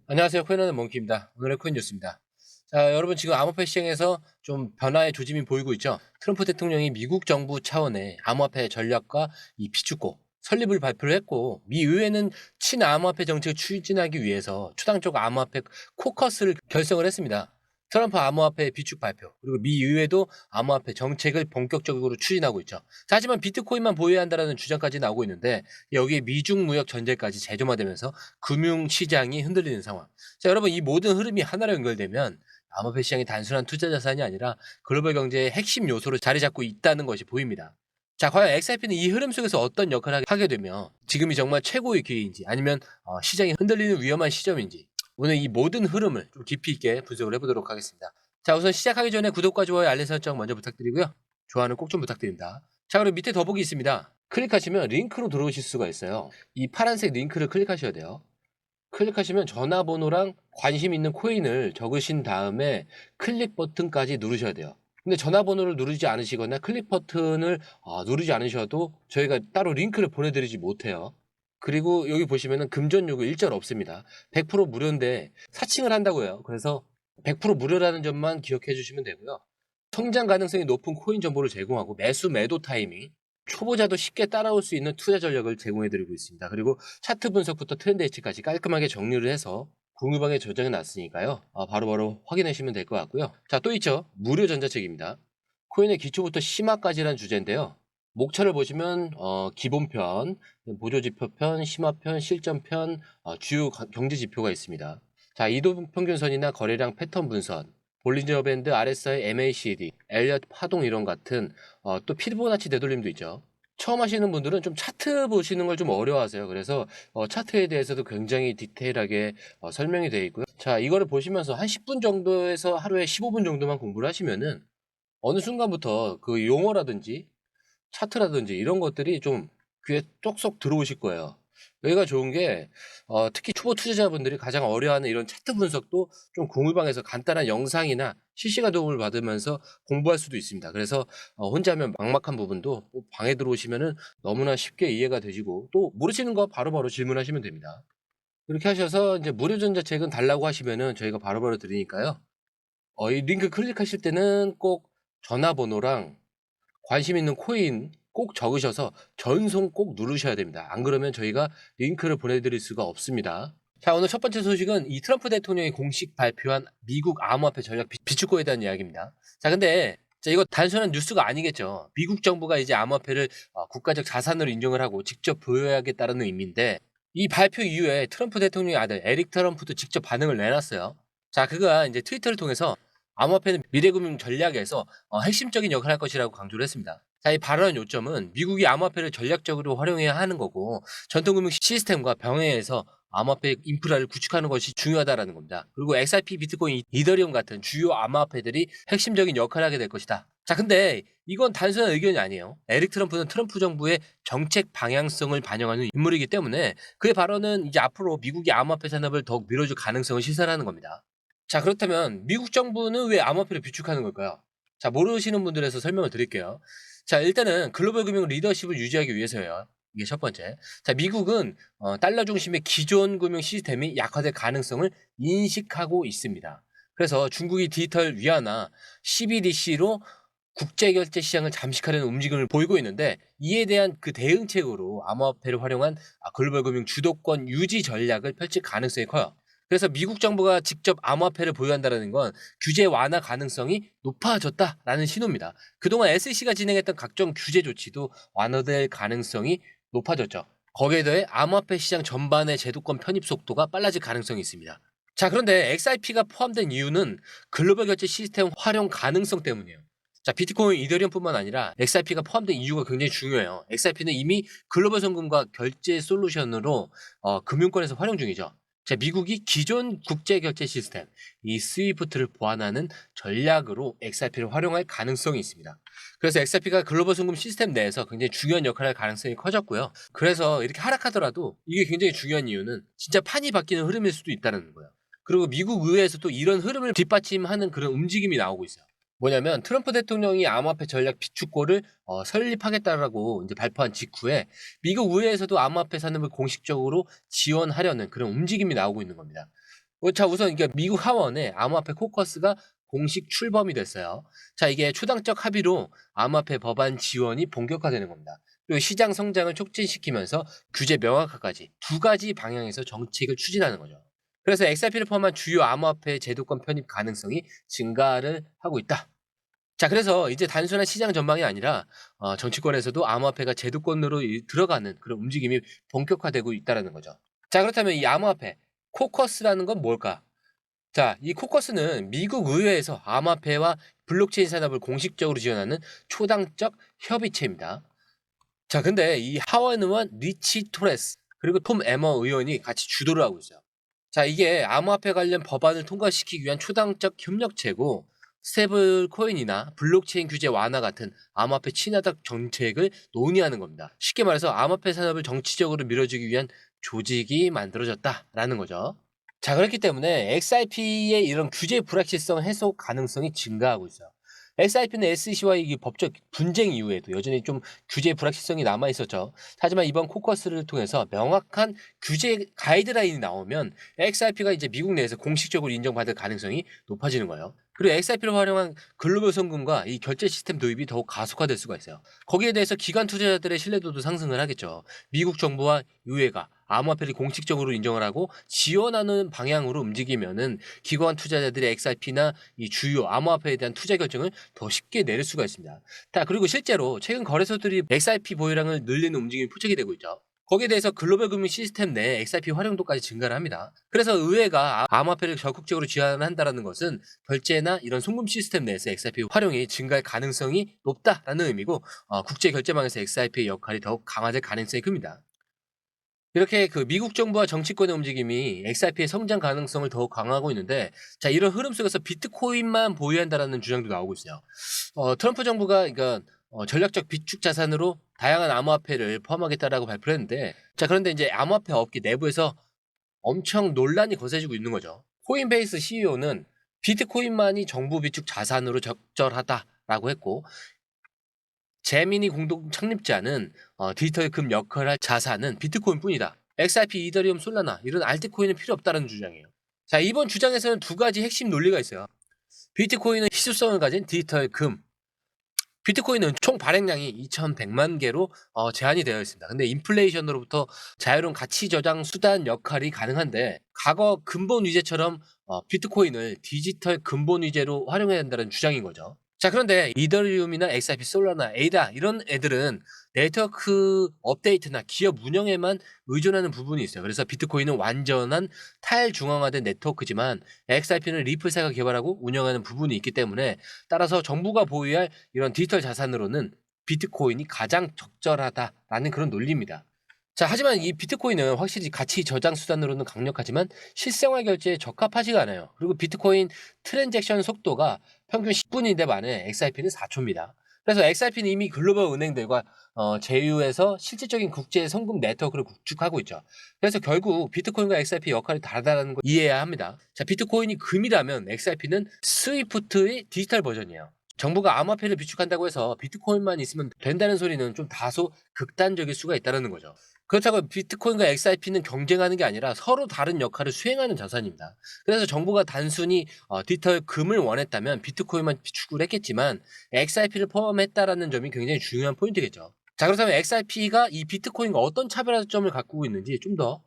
안녕하세요. 코인하는 몽키입니다. 오늘의 코인 뉴스입니다. 자, 여러분 지금 암호화폐 시장에서 좀 변화의 조짐이 보이고 있죠. 트럼프 대통령이 미국 정부 차원의 암호화폐 전략과 이 비축고 설립을 발표를 했고, 미 의회는 친암호화폐 정책을 추진하기 위해서 초당적 암호화폐 코커스를 결성을 했습니다. 트럼프 암호화폐 비축 발표, 그리고 미 의회도 암호화폐 정책을 본격적으로 추진하고 있죠. 자, 하지만 비트코인만 보유해야 한다는 주장까지 나오고 있는데, 여기에 미중 무역 전쟁까지 재점화되면서 금융시장이 흔들리는 상황. 자, 여러분, 이 모든 흐름이 하나로 연결되면 암호화폐 시장이 단순한 투자 자산이 아니라 글로벌 경제의 핵심 요소로 자리 잡고 있다는 것이 보입니다. 자, 과연 XRP는 이 흐름 속에서 어떤 역할을 하게 되며 지금이 정말 최고의 기회인지, 아니면 시장이 흔들리는 위험한 시점인지, 오늘 이 모든 흐름을 좀 깊이 있게 분석을 해보도록 하겠습니다. 자, 우선 시작하기 전에 구독과 좋아요, 알림 설정 먼저 부탁드리고요. 좋아요는 꼭 좀 부탁드립니다. 자, 그리고 밑에 더보기 있습니다. 클릭하시면 링크로 들어오실 수가 있어요. 이 파란색 링크를 클릭하셔야 돼요. 클릭하시면 전화번호랑 관심 있는 코인을 적으신 다음에 클릭 버튼까지 누르셔야 돼요. 근데 전화번호를 누르지 않으시거나 클릭 버튼을 누르지 않으셔도 저희가 따로 링크를 보내드리지 못해요. 그리고 여기 보시면은 금전 요구 일절 없습니다. 100% 무료인데 사칭을 한다고 해요. 그래서 100% 무료라는 점만 기억해 주시면 되고요. 성장 가능성이 높은 코인 정보를 제공하고 매수 매도 타이밍, 초보자도 쉽게 따라올 수 있는 투자 전략을 제공해드리고 있습니다. 그리고 차트 분석부터 트렌드 예측까지 깔끔하게 정리를 해서 공유방에 저장해 놨으니까요. 바로바로 확인하시면 될 것 같고요. 자, 또 있죠. 무료 전자책입니다. 코인의 기초부터 심화까지란 주제인데요. 목차를 보시면 기본편, 보조지표편, 심화편, 실전편, 주요 경제지표가 있습니다. 자, 이동평균선이나 거래량 패턴 분선, 볼린저 밴드, RSI, MACD, 엘리엇 파동 이론 같은 또 피보나치 되돌림도 있죠. 처음 하시는 분들은 좀 차트 보시는 걸 좀 어려워하세요. 그래서 차트에 대해서도 굉장히 디테일하게 설명이 되어 있고요. 자, 이거를 보시면서 한 10분 정도에서 하루에 15분 정도만 공부를 하시면은 어느 순간부터 그 용어라든지 차트라든지 이런 것들이 좀 귀에 쏙쏙 들어오실 거예요. 여기가 좋은 게 특히 초보 투자자분들이 가장 어려워하는 이런 차트 분석도 좀 공유방에서 간단한 영상이나 실시간 도움을 받으면서 공부할 수도 있습니다. 그래서 혼자 하면 막막한 부분도 방에 들어오시면은 너무나 쉽게 이해가 되시고, 또 모르시는 거 바로바로 질문하시면 됩니다. 이렇게 하셔서 이제 무료 전자책은 달라고 하시면은 저희가 바로바로 드리니까요. 이 링크 클릭하실 때는 꼭 전화번호랑 관심 있는 코인 꼭 적으셔서 전송 꼭 누르셔야 됩니다. 안 그러면 저희가 링크를 보내드릴 수가 없습니다. 자, 오늘 첫 번째 소식은 이 트럼프 대통령이 공식 발표한 미국 암호화폐 전략 비축고에 대한 이야기입니다. 자, 근데 이거 단순한 뉴스가 아니겠죠. 미국 정부가 이제 암호화폐를 국가적 자산으로 인정을 하고 직접 보유하겠다는 의미인데, 이 발표 이후에 트럼프 대통령의 아들 에릭 트럼프도 직접 반응을 내놨어요. 자, 그가 이제 트위터를 통해서 암호화폐는 미래금융 전략에서 핵심적인 역할을 할 것이라고 강조를 했습니다. 자, 이 발언 요점은 미국이 암호화폐를 전략적으로 활용해야 하는 거고, 전통금융 시스템과 병행해서 암호화폐 인프라를 구축하는 것이 중요하다라는 겁니다. 그리고 XRP, 비트코인, 이더리움 같은 주요 암호화폐들이 핵심적인 역할을 하게 될 것이다. 자, 근데 이건 단순한 의견이 아니에요. 에릭 트럼프는 트럼프 정부의 정책 방향성을 반영하는 인물이기 때문에 그의 발언은 이제 앞으로 미국이 암호화폐 산업을 더욱 밀어줄 가능성을 시사하는 겁니다. 자, 그렇다면 미국 정부는 왜 암호화폐를 비축하는 걸까요? 자, 모르시는 분들에서 설명을 드릴게요. 자, 일단은 글로벌 금융 리더십을 유지하기 위해서예요. 이게 첫 번째. 자, 미국은 달러 중심의 기존 금융 시스템이 약화될 가능성을 인식하고 있습니다. 그래서 중국이 디지털 위안화 CBDC로 국제결제 시장을 잠식하려는 움직임을 보이고 있는데, 이에 대한 그 대응책으로 암호화폐를 활용한 글로벌 금융 주도권 유지 전략을 펼칠 가능성이 커요. 그래서 미국 정부가 직접 암호화폐를 보유한다는 건 규제 완화 가능성이 높아졌다라는 신호입니다. 그동안 SEC가 진행했던 각종 규제 조치도 완화될 가능성이 높아졌죠. 거기에 더해 암호화폐 시장 전반의 제도권 편입 속도가 빨라질 가능성이 있습니다. 자, 그런데 XRP가 포함된 이유는 글로벌 결제 시스템 활용 가능성 때문이에요. 자, 비트코인, 이더리움뿐만 아니라 XRP가 포함된 이유가 굉장히 중요해요. XRP는 이미 글로벌 송금과 결제 솔루션으로 금융권에서 활용 중이죠. 자, 미국이 기존 국제 결제 시스템, 이 스위프트를 보완하는 전략으로 XRP를 활용할 가능성이 있습니다. 그래서 XRP가 글로벌 송금 시스템 내에서 굉장히 중요한 역할을 할 가능성이 커졌고요. 그래서 이렇게 하락하더라도 이게 굉장히 중요한 이유는 진짜 판이 바뀌는 흐름일 수도 있다는 거예요. 그리고 미국 의회에서도 이런 흐름을 뒷받침하는 그런 움직임이 나오고 있어요. 뭐냐면 트럼프 대통령이 암호화폐 전략 비축고를 설립하겠다라고 이제 발표한 직후에 미국 의회에서도 암호화폐 산업을 공식적으로 지원하려는 그런 움직임이 나오고 있는 겁니다. 자, 우선 이게 미국 하원에 암호화폐 코커스가 공식 출범이 됐어요. 자, 이게 초당적 합의로 암호화폐 법안 지원이 본격화되는 겁니다. 그리고 시장 성장을 촉진시키면서 규제 명확화까지 두 가지 방향에서 정책을 추진하는 거죠. 그래서 XRP를 포함한 주요 암호화폐 제도권 편입 가능성이 증가를 하고 있다. 자, 그래서 이제 단순한 시장 전망이 아니라 정치권에서도 암호화폐가 제도권으로 들어가는 그런 움직임이 본격화되고 있다는 거죠. 자, 그렇다면 이 암호화폐 코커스라는 건 뭘까? 자, 이 코커스는 미국 의회에서 암호화폐와 블록체인 산업을 공식적으로 지원하는 초당적 협의체입니다. 자, 근데 이 하원 의원 리치 토레스 그리고 톰 에머 의원이 같이 주도를 하고 있어요. 자, 이게 암호화폐 관련 법안을 통과시키기 위한 초당적 협력체고, 스테이블 코인이나 블록체인 규제 완화 같은 암호화폐 친화적 정책을 논의하는 겁니다. 쉽게 말해서 암호화폐 산업을 정치적으로 밀어주기 위한 조직이 만들어졌다라는 거죠. 자, 그렇기 때문에 XRP의 이런 규제 불확실성 해소 가능성이 증가하고 있어요. XRP는 SEC와의 이 법적 분쟁 이후에도 여전히 좀 규제 불확실성이 남아 있었죠. 하지만 이번 코커스를 통해서 명확한 규제 가이드라인이 나오면 XRP가 이제 미국 내에서 공식적으로 인정받을 가능성이 높아지는 거예요. 그리고 XRP를 활용한 글로벌 송금과 이 결제 시스템 도입이 더욱 가속화될 수가 있어요. 거기에 대해서 기관 투자자들의 신뢰도도 상승을 하겠죠. 미국 정부와 의회가 암호화폐를 공식적으로 인정을 하고 지원하는 방향으로 움직이면은 기관 투자자들의 XRP나 이 주요 암호화폐에 대한 투자 결정을 더 쉽게 내릴 수가 있습니다. 자, 그리고 실제로 최근 거래소들이 XRP 보유량을 늘리는 움직임이 포착이 되고 있죠. 거기에 대해서 글로벌 금융 시스템 내 XRP 활용도까지 증가를 합니다. 그래서 의회가 암호화폐를 적극적으로 지원한다는 것은 결제나 이런 송금 시스템 내에서 XRP 활용이 증가할 가능성이 높다라는 의미고, 국제 결제망에서 XRP의 역할이 더욱 강화될 가능성이 큽니다. 이렇게 그 미국 정부와 정치권의 움직임이 XRP의 성장 가능성을 더욱 강화하고 있는데, 자, 이런 흐름 속에서 비트코인만 보유한다라는 주장도 나오고 있어요. 트럼프 정부가 그러니까 전략적 비축 자산으로 다양한 암호화폐를 포함하겠다라고 발표를 했는데, 자, 그런데 이제 암호화폐 업계 내부에서 엄청 논란이 거세지고 있는 거죠. 코인베이스 CEO는 비트코인만이 정부 비축 자산으로 적절하다라고 했고, 제미니 공동 창립자는 디지털 금 역할을 할 자산은 비트코인뿐이다. XRP, 이더리움, 솔라나 이런 알트코인은 필요 없다는 주장이에요. 자, 이번 주장에서는 두 가지 핵심 논리가 있어요. 비트코인은 희소성을 가진 디지털 금. 비트코인은 총 발행량이 2,100만 개로 제한이 되어 있습니다. 근데 인플레이션으로부터 자유로운 가치 저장 수단 역할이 가능한데, 과거 근본 위제처럼 비트코인을 디지털 근본 위제로 활용해야 한다는 주장인 거죠. 자, 그런데 이더리움이나 XRP, 솔라나, 에이다 이런 애들은 네트워크 업데이트나 기업 운영에만 의존하는 부분이 있어요. 그래서 비트코인은 완전한 탈중앙화된 네트워크지만 XRP는 리플사가 개발하고 운영하는 부분이 있기 때문에, 따라서 정부가 보유할 이런 디지털 자산으로는 비트코인이 가장 적절하다라는 그런 논리입니다. 자, 하지만 이 비트코인은 확실히 가치 저장 수단으로는 강력하지만 실생활 결제에 적합하지가 않아요. 그리고 비트코인 트랜잭션 속도가 평균 10분인데 만에 XRP는 4초입니다. 그래서 XRP는 이미 글로벌 은행들과 제휴해서 실질적인 국제 송금 네트워크를 구축하고 있죠. 그래서 결국 비트코인과 XRP 역할이 다르다는 걸 이해해야 합니다. 자, 비트코인이 금이라면 XRP는 스위프트의 디지털 버전이에요. 정부가 암호화폐를 비축한다고 해서 비트코인만 있으면 된다는 소리는 좀 다소 극단적일 수가 있다는 거죠. 그렇다고 비트코인과 XRP는 경쟁하는 게 아니라 서로 다른 역할을 수행하는 자산입니다. 그래서 정부가 단순히 디지털 금을 원했다면 비트코인만 비축을 했겠지만 XRP를 포함했다라는 점이 굉장히 중요한 포인트겠죠. 자, 그렇다면 XRP가 이 비트코인과 어떤 차별점을 갖고 있는지 좀 더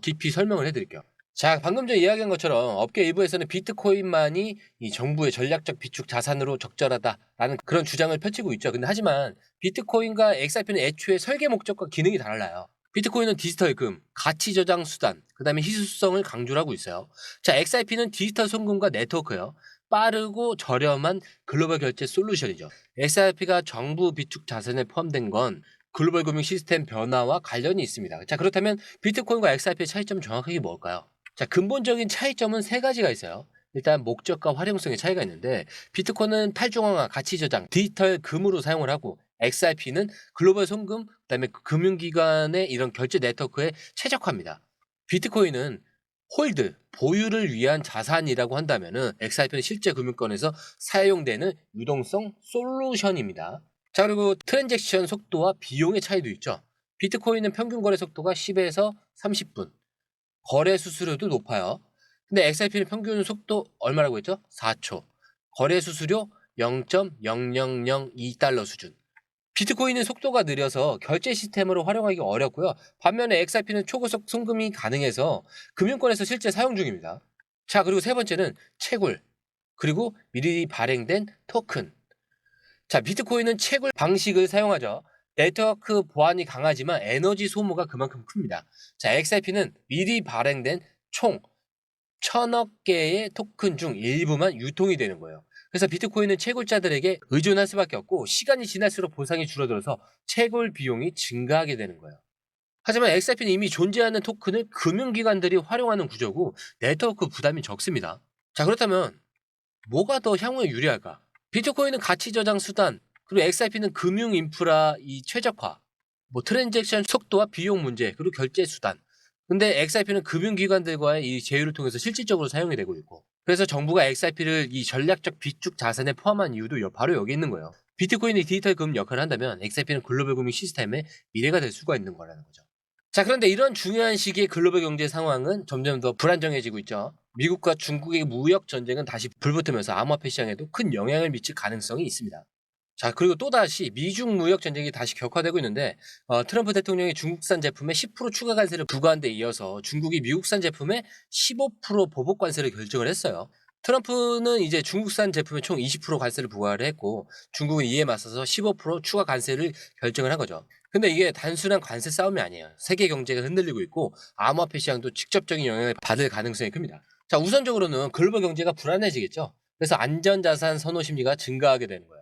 깊이 설명을 해드릴게요. 자, 방금 전 이야기한 것처럼 업계 일부에서는 비트코인만이 이 정부의 전략적 비축 자산으로 적절하다라는 그런 주장을 펼치고 있죠. 근데 하지만 비트코인과 XRP는 애초에 설계 목적과 기능이 달라요. 비트코인은 디지털 금, 가치 저장 수단, 그다음에 희소성을 강조를 하고 있어요. 자, XRP는 디지털 송금과 네트워크예요. 빠르고 저렴한 글로벌 결제 솔루션이죠. XRP가 정부 비축 자산에 포함된 건 글로벌 금융 시스템 변화와 관련이 있습니다. 자, 그렇다면 비트코인과 XRP의 차이점은 정확하게 뭘까요? 자, 근본적인 차이점은 세 가지가 있어요. 일단 목적과 활용성의 차이가 있는데, 비트코인은 탈중앙화, 가치 저장, 디지털 금으로 사용을 하고, XRP는 글로벌 송금, 그다음에 금융기관의 이런 결제 네트워크에 최적화입니다. 비트코인은 홀드, 보유를 위한 자산이라고 한다면은 XRP는 실제 금융권에서 사용되는 유동성 솔루션입니다. 자, 그리고 트랜잭션 속도와 비용의 차이도 있죠. 비트코인은 평균 거래 속도가 10에서 30분, 거래 수수료도 높아요. 근데 XRP는 평균 속도 얼마라고 했죠? 4초. 거래 수수료 0.0002달러 수준. 비트코인은 속도가 느려서 결제 시스템으로 활용하기 어렵고요. 반면에 XRP는 초고속 송금이 가능해서 금융권에서 실제 사용 중입니다. 자, 그리고 세 번째는 채굴, 그리고 미리 발행된 토큰. 자, 비트코인은 채굴 방식을 사용하죠. 네트워크 보안이 강하지만 에너지 소모가 그만큼 큽니다. 자, XRP는 미리 발행된 총 1000억 개의 토큰 중 일부만 유통이 되는 거예요. 그래서 비트코인은 채굴자들에게 의존할 수밖에 없고 시간이 지날수록 보상이 줄어들어서 채굴 비용이 증가하게 되는 거예요. 하지만 XRP는 이미 존재하는 토큰을 금융기관들이 활용하는 구조고 네트워크 부담이 적습니다. 자, 그렇다면 뭐가 더 향후에 유리할까? 비트코인은 가치 저장 수단, 그리고 XRP는 금융 인프라 이 최적화, 뭐 트랜잭션 속도와 비용 문제, 그리고 결제 수단. 근데 XRP는 금융기관들과의 이 제휴를 통해서 실질적으로 사용이 되고 있고, 그래서 정부가 XRP를 이 전략적 비축 자산에 포함한 이유도 바로 여기 있는 거예요. 비트코인이 디지털 금융 역할을 한다면 XRP는 글로벌 금융 시스템의 미래가 될 수가 있는 거라는 거죠. 자, 그런데 이런 중요한 시기에 글로벌 경제 상황은 점점 더 불안정해지고 있죠. 미국과 중국의 무역 전쟁은 다시 불붙으면서 암호화폐 시장에도 큰 영향을 미칠 가능성이 있습니다. 자, 그리고 또다시 미중 무역 전쟁이 다시 격화되고 있는데 트럼프 대통령이 중국산 제품에 10% 추가 관세를 부과한 데 이어서 중국이 미국산 제품에 15% 보복 관세를 결정을 했어요. 트럼프는 이제 중국산 제품에 총 20% 관세를 부과를 했고 중국은 이에 맞서서 15% 추가 관세를 결정을 한 거죠. 근데 이게 단순한 관세 싸움이 아니에요. 세계 경제가 흔들리고 있고 암호화폐 시장도 직접적인 영향을 받을 가능성이 큽니다. 자, 우선적으로는 글로벌 경제가 불안해지겠죠. 그래서 안전자산 선호 심리가 증가하게 되는 거예요.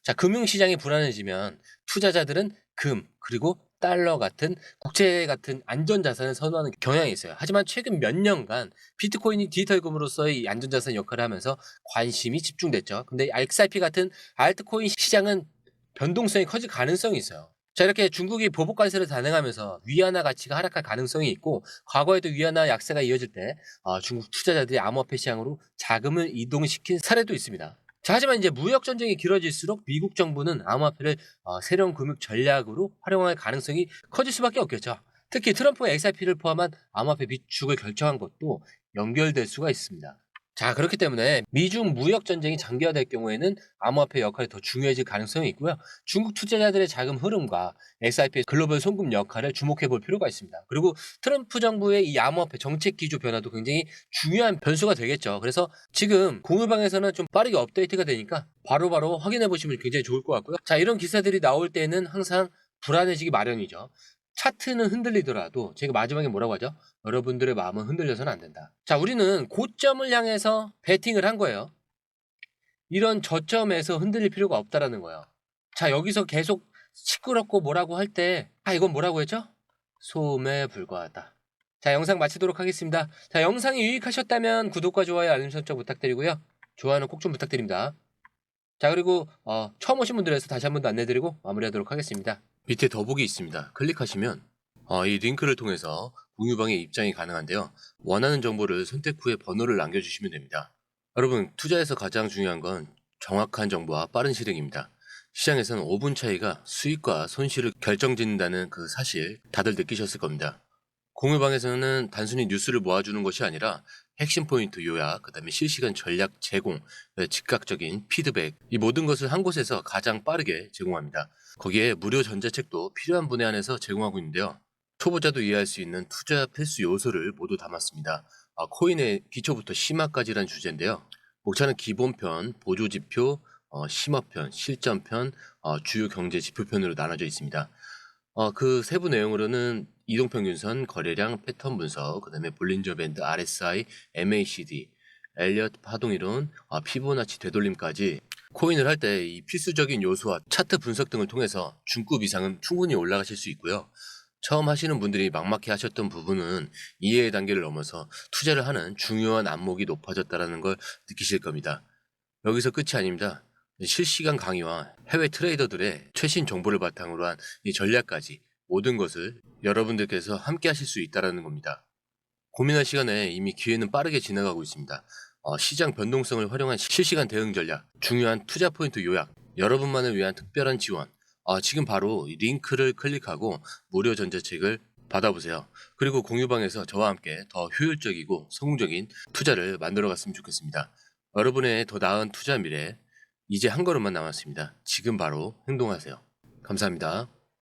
자, 금융시장이 불안해지면 투자자들은 금, 그리고 달러 같은 국채 같은 안전자산을 선호하는 경향이 있어요. 하지만 최근 몇 년간 비트코인이 디지털금으로서의 안전자산 역할을 하면서 관심이 집중됐죠. 근데 XRP 같은 알트코인 시장은 변동성이 커질 가능성이 있어요. 자, 이렇게 중국이 보복 관세를 단행하면서 위안화 가치가 하락할 가능성이 있고 과거에도 위안화 약세가 이어질 때 중국 투자자들이 암호화폐 시장으로 자금을 이동시킨 사례도 있습니다. 자, 하지만 이제 무역 전쟁이 길어질수록 미국 정부는 암호화폐를 새로운 금융 전략으로 활용할 가능성이 커질 수밖에 없겠죠. 특히 트럼프가 XRP를 포함한 암호화폐 비축을 결정한 것도 연결될 수가 있습니다. 자, 그렇기 때문에 미중 무역 전쟁이 장기화될 경우에는 암호화폐 역할이 더 중요해질 가능성이 있고요. 중국 투자자들의 자금 흐름과 XRP의 글로벌 송금 역할을 주목해 볼 필요가 있습니다. 그리고 트럼프 정부의 이 암호화폐 정책 기조 변화도 굉장히 중요한 변수가 되겠죠. 그래서 지금 공유방에서는 좀 빠르게 업데이트가 되니까 바로바로 확인해 보시면 굉장히 좋을 것 같고요. 자, 이런 기사들이 나올 때는 항상 불안해지기 마련이죠. 차트는 흔들리더라도 제가 마지막에 뭐라고 하죠? 여러분들의 마음은 흔들려서는 안 된다. 자, 우리는 고점을 향해서 베팅을 한 거예요. 이런 저점에서 흔들릴 필요가 없다라는 거예요. 자, 여기서 계속 시끄럽고 뭐라고 할 때, 이건 뭐라고 했죠? 소음에 불과하다. 자, 영상 마치도록 하겠습니다. 자, 영상이 유익하셨다면 구독과 좋아요, 알림 설정 부탁드리고요. 좋아요는 꼭 좀 부탁드립니다. 자, 그리고 처음 오신 분들에서 다시 한 번 더 안내드리고 마무리하도록 하겠습니다. 밑에 더보기 있습니다. 클릭하시면 이 링크를 통해서 공유방에 입장이 가능한데요. 원하는 정보를 선택 후에 번호를 남겨주시면 됩니다. 여러분, 투자에서 가장 중요한 건 정확한 정보와 빠른 실행입니다. 시장에서는 5분 차이가 수익과 손실을 결정짓는다는 그 사실 다들 느끼셨을 겁니다. 공유방에서는 단순히 뉴스를 모아주는 것이 아니라 핵심 포인트 요약, 그 다음에 실시간 전략 제공, 즉각적인 피드백, 이 모든 것을 한 곳에서 가장 빠르게 제공합니다. 거기에 무료 전자책도 필요한 분에 한해서 제공하고 있는데요. 초보자도 이해할 수 있는 투자 필수 요소를 모두 담았습니다. 코인의 기초부터 심화까지란 주제인데요. 목차는 기본편, 보조지표, 심화편, 실전편, 주요 경제 지표편으로 나눠져 있습니다. 그 세부 내용으로는 이동평균선, 거래량, 패턴 분석, 그 다음에 볼린저 밴드, RSI, MACD, 엘리엇 파동이론, 피보나치 되돌림까지 코인을 할 때 이 필수적인 요소와 차트 분석 등을 통해서 중급 이상은 충분히 올라가실 수 있고요. 처음 하시는 분들이 막막해 하셨던 부분은 이해의 단계를 넘어서 투자를 하는 중요한 안목이 높아졌다는 걸 느끼실 겁니다. 여기서 끝이 아닙니다. 실시간 강의와 해외 트레이더들의 최신 정보를 바탕으로 한 이 전략까지 모든 것을 여러분들께서 함께 하실 수 있다는 겁니다. 고민할 시간에 이미 기회는 빠르게 지나가고 있습니다. 시장 변동성을 활용한 실시간 대응 전략, 중요한 투자 포인트 요약, 여러분만을 위한 특별한 지원, 지금 바로 이 링크를 클릭하고 무료 전자책을 받아보세요. 그리고 공유방에서 저와 함께 더 효율적이고 성공적인 투자를 만들어 갔으면 좋겠습니다. 여러분의 더 나은 투자 미래, 이제 한 걸음만 남았습니다. 지금 바로 행동하세요. 감사합니다.